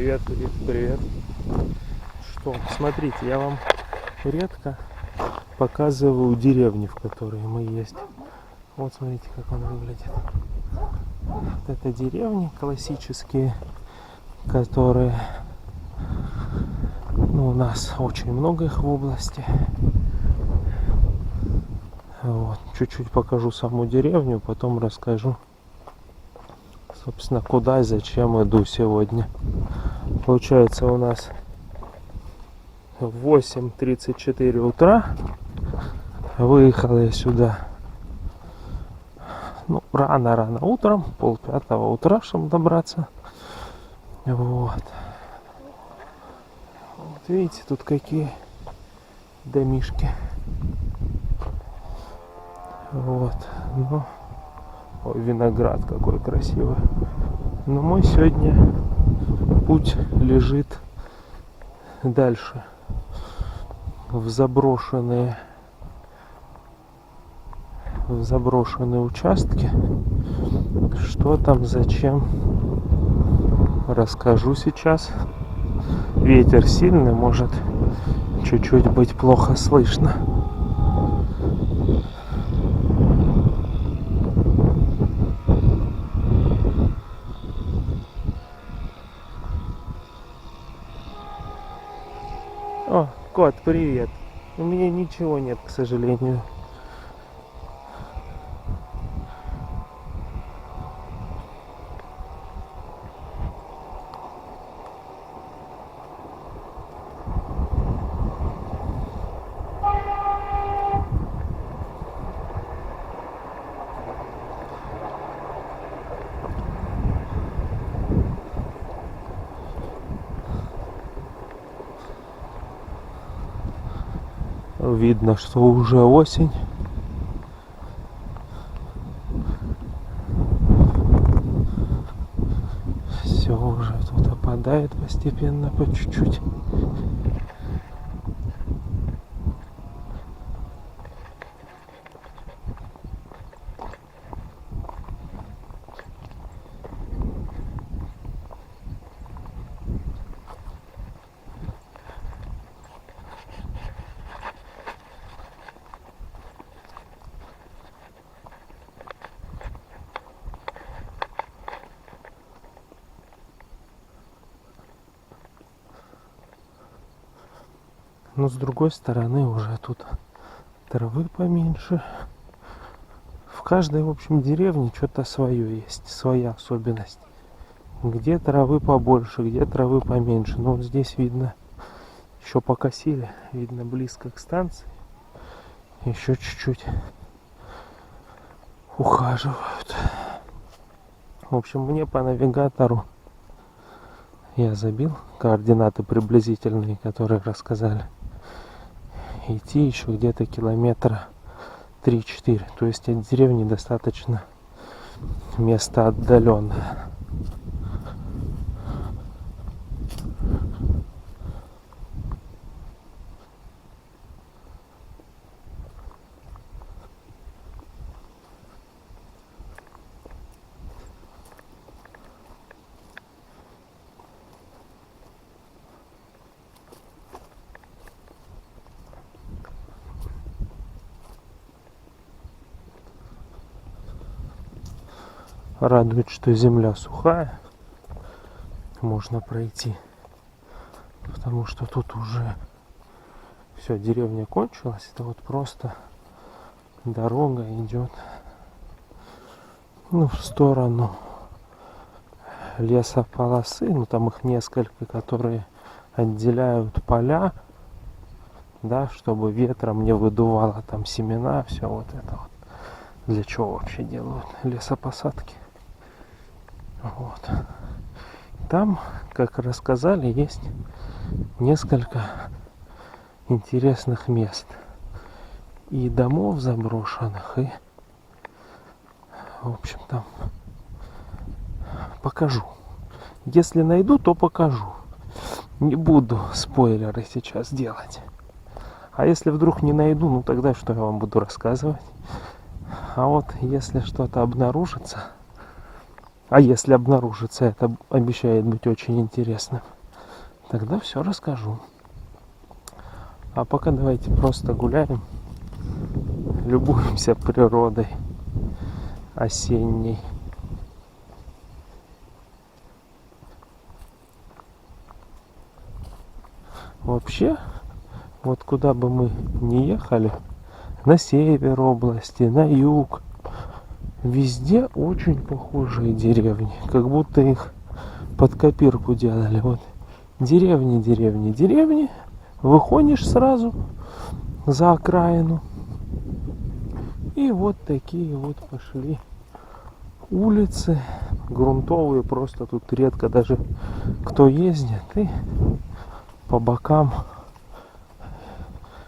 Привет, привет, привет. Что, смотрите, я вам редко показываю деревни, в которые мы есть. Вот смотрите, как он выглядит. Вот это деревни классические, которые, у нас очень много их в области. Вот. Чуть-чуть покажу саму деревню, потом расскажу, собственно, куда и зачем иду сегодня. Получается, у нас 8:34 утра. Выехал я сюда рано утром, 4:30 утра, чтобы добраться. Вот видите, тут какие домишки. Вот. Ой, виноград какой красивый. Но мой сегодня путь лежит дальше, в заброшенные участки. Что там, зачем, расскажу сейчас. Ветер сильный, может чуть-чуть быть плохо слышно. О, кот, привет. У меня ничего нет, к сожалению. Видно, что уже осень. Все уже тут опадает постепенно, по чуть-чуть. Но с другой стороны уже тут травы поменьше. В каждой, в общем, деревне что-то свое есть, своя особенность. Где травы побольше, где травы поменьше. Но вот здесь видно, еще покосили, видно близко к станции. Еще чуть-чуть ухаживают. В общем, мне по навигатору я забил координаты приблизительные, которые рассказали. Идти еще где-то километра 3-4. То есть от деревни достаточно место отдаленное. Радует, что земля сухая, можно пройти, потому что тут уже все, деревня кончилась. Это вот просто дорога идет в сторону лесополосы. Там их несколько, которые отделяют поля, да, чтобы ветром не выдувало там семена, все вот это вот. Для чего вообще делают лесопосадки? Вот. Там, как рассказали, есть несколько интересных мест. И домов заброшенных, и, в общем, там покажу. Если найду, то покажу. Не буду спойлеры сейчас делать. А если вдруг не найду, тогда что я вам буду рассказывать? А вот если что-то обнаружится, А если обнаружится, это обещает быть очень интересным. Тогда все расскажу. А пока давайте просто гуляем, любуемся природой осенней. Вообще, вот куда бы мы ни ехали, на север области, на юг, везде очень похожие деревни, как будто их под копирку делали. Вот деревни, деревни, деревни, выходишь сразу за окраину, и вот такие вот пошли улицы грунтовые, просто тут редко даже кто ездит, и по бокам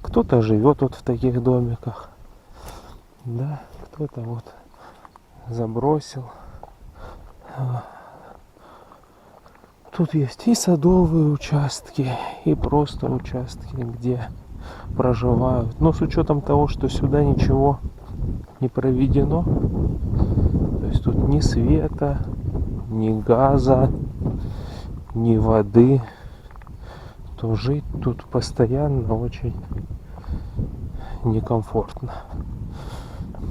кто-то живет вот в таких домиках, да, кто-то вот забросил. Тут есть и садовые участки, и просто участки, где проживают. Но с учетом того, что сюда ничего не проведено, то есть тут ни света, ни газа, ни воды, то жить тут постоянно очень некомфортно.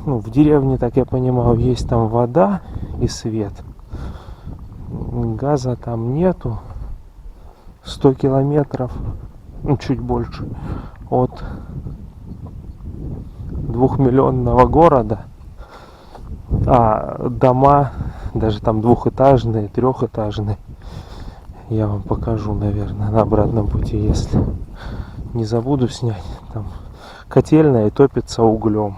Ну, в деревне, так я понимаю, есть там вода и свет. Газа там нету. 100 километров, ну, чуть больше, от 2-миллионного города. А дома, даже там двухэтажные, трехэтажные, я вам покажу, наверное, на обратном пути, если не забуду снять. Там котельная топится углем.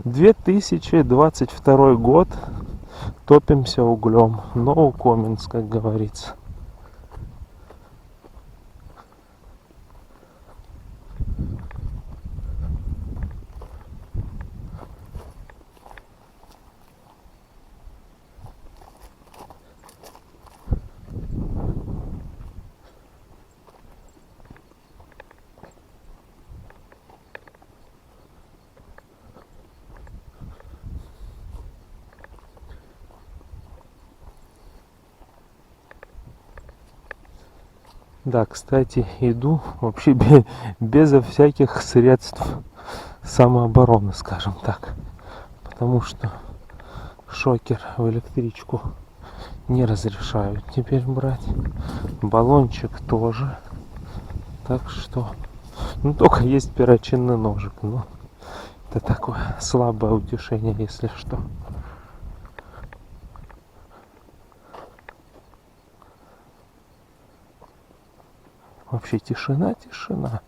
2022 год, топимся углем. No comments, как говорится. Да, кстати, иду вообще безо всяких средств самообороны, скажем так. Потому что шокер в электричку не разрешают теперь брать. Баллончик тоже. Так что, ну, только есть перочинный ножик. Но это такое слабое утешение, если что. Вообще тишина, тишина.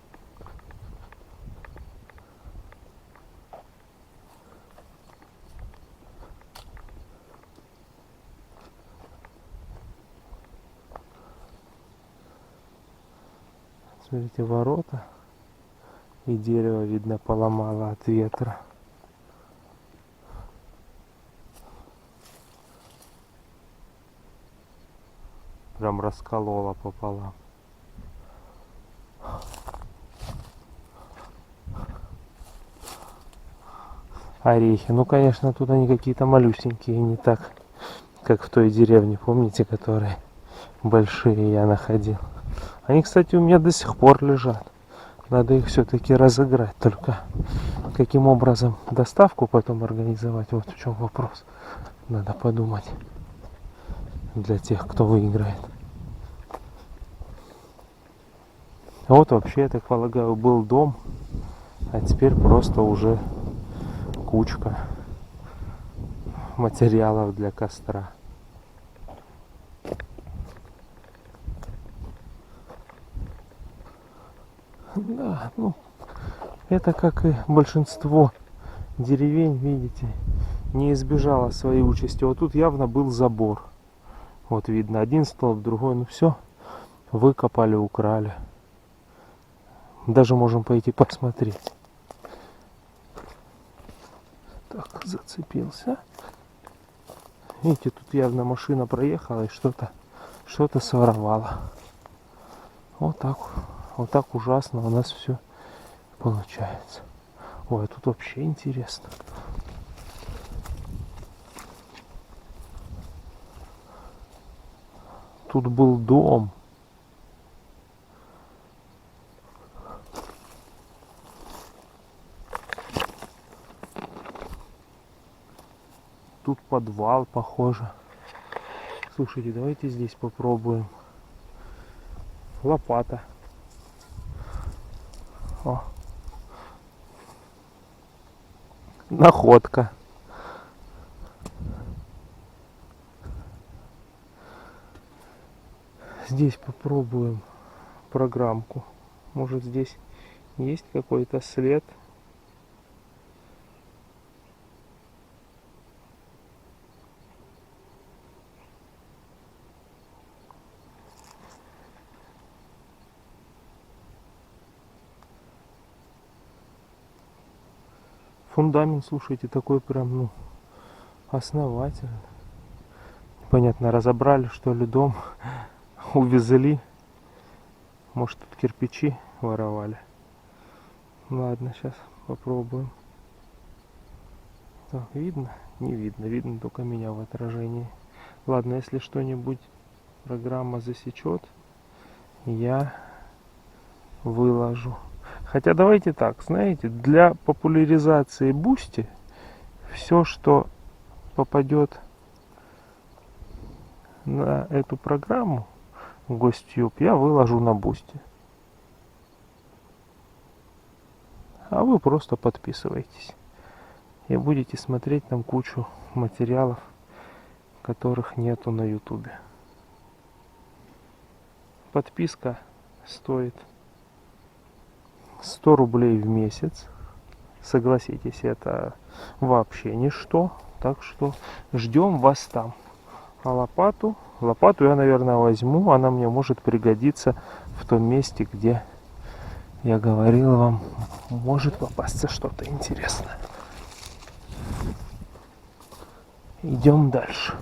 Смотрите, ворота. И дерево, видно, поломало от ветра. Прям раскололо пополам. Орехи. Ну, конечно, тут они какие-то малюсенькие, не так, как в той деревне, помните, которые большие я находил. Они, кстати, у меня до сих пор лежат. Надо их все-таки разыграть. Только каким образом доставку потом организовать, вот в чем вопрос. Надо подумать для тех, кто выиграет. А вот вообще, я так полагаю, был дом, а теперь просто уже кучка материалов для костра. Да, ну, это, как и большинство деревень, видите, не избежало своей участи. Вот тут явно был забор. Вот видно, один столб, другой, ну все, выкопали, украли. Даже можем пойти посмотреть. Так, зацепился. Видите, тут явно машина проехала и что-то своровала. Вот так ужасно у нас все получается. Ой, тут вообще интересно. Тут был дом. Тут подвал, похоже. Слушайте, давайте здесь попробуем. Лопата. О. Находка. Здесь попробуем программку. Может, здесь есть какой-то след. Фундамент, слушайте, такой прям, ну, основательный. Понятно, разобрали, что ли, дом, увезли. Может, тут кирпичи воровали. Ладно, сейчас попробуем. Так, видно? Не видно. Видно только меня в отражении. Ладно, если что-нибудь программа засечет, я выложу. Хотя давайте так, знаете, для популяризации Boosty все, что попадет на эту программу GhostTube, я выложу на Boosty. А вы просто подписывайтесь и будете смотреть там кучу материалов, которых нету на YouTube. Подписка стоит 100 рублей в месяц. Согласитесь, это вообще ничто. Так что ждем вас там. А лопату я, наверное, возьму. Она мне может пригодиться в том месте, где я говорил вам, может попасться что-то интересное. Идем дальше.